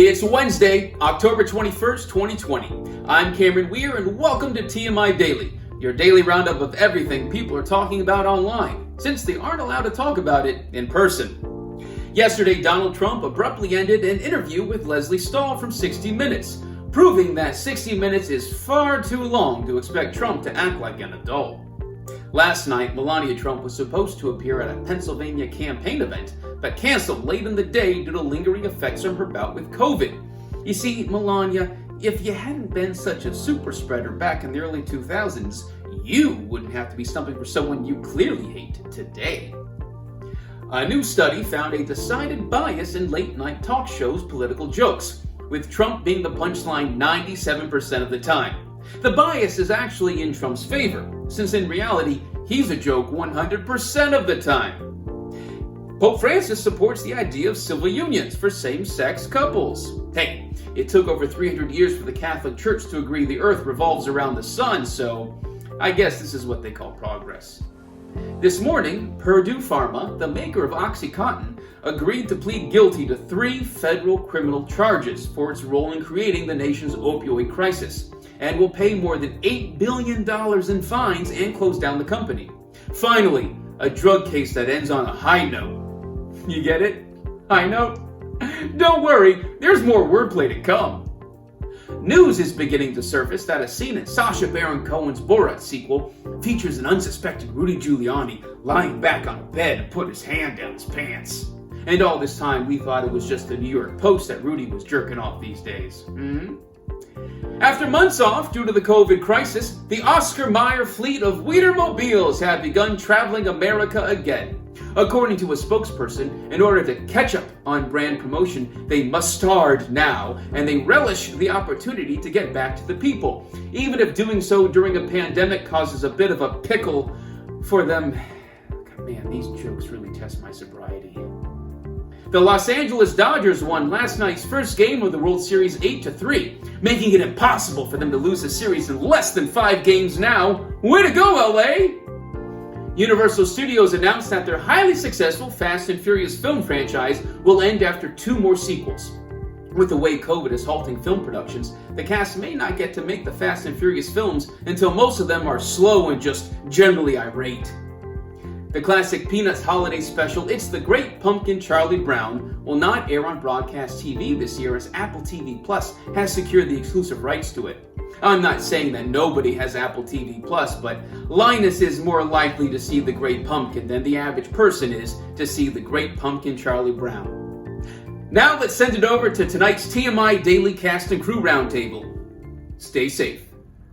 It's Wednesday, October 21st, 2020. I'm Cameron Weir, and welcome to TMI Daily, your daily roundup of everything people are talking about online, since they aren't allowed to talk about it in person. Yesterday, Donald Trump abruptly ended an interview with Leslie Stahl from 60 Minutes, proving that 60 Minutes is far too long to expect Trump to act like an adult. Last night, Melania Trump was supposed to appear at a Pennsylvania campaign event, but canceled late in the day due to lingering effects from her bout with COVID. You see, Melania, if you hadn't been such a super spreader back in the early 2000s, you wouldn't have to be stumping for someone you clearly hate today. A new study found a decided bias in late-night talk shows' political jokes, with Trump being the punchline 97% of the time. The bias is actually in Trump's favor, since in reality, he's a joke 100% of the time. Pope Francis supports the idea of civil unions for same-sex couples. Hey, it took over 300 years for the Catholic Church to agree the earth revolves around the sun, so I guess this is what they call progress. This morning, Purdue Pharma, the maker of OxyContin, agreed to plead guilty to 3 federal criminal charges for its role in creating the nation's opioid crisis, and will pay more than $8 billion in fines and close down the company. Finally, a drug case that ends on a high note. You get it? High note? Don't worry, there's more wordplay to come. News is beginning to surface that a scene in Sacha Baron Cohen's Borat sequel features an unsuspecting Rudy Giuliani lying back on a bed and put his hand down his pants. And all this time we thought it was just the New York Post that Rudy was jerking off these days. After months off due to the COVID crisis, the Oscar Mayer fleet of Wienermobiles have begun traveling America again. According to a spokesperson, in order to catch up on brand promotion, they must start now, and they relish the opportunity to get back to the people, even if doing so during a pandemic causes a bit of a pickle for them. Man, these jokes really test my sobriety. The Los Angeles Dodgers won last night's first game of the World Series 8-3, making it impossible for them to lose the series in less than 5 games now. Way to go, LA! Universal Studios announced that their highly successful Fast and Furious film franchise will end after 2 more sequels. With the way COVID is halting film productions, the cast may not get to make the Fast and Furious films until most of them are slow and just generally irate. The classic Peanuts holiday special, It's the Great Pumpkin Charlie Brown, will not air on broadcast TV this year as Apple TV Plus has secured the exclusive rights to it. I'm not saying that nobody has Apple TV Plus, but Linus is more likely to see the Great Pumpkin than the average person is to see the Great Pumpkin Charlie Brown. Now let's send it over to tonight's TMI Daily Cast and Crew Roundtable. Stay safe.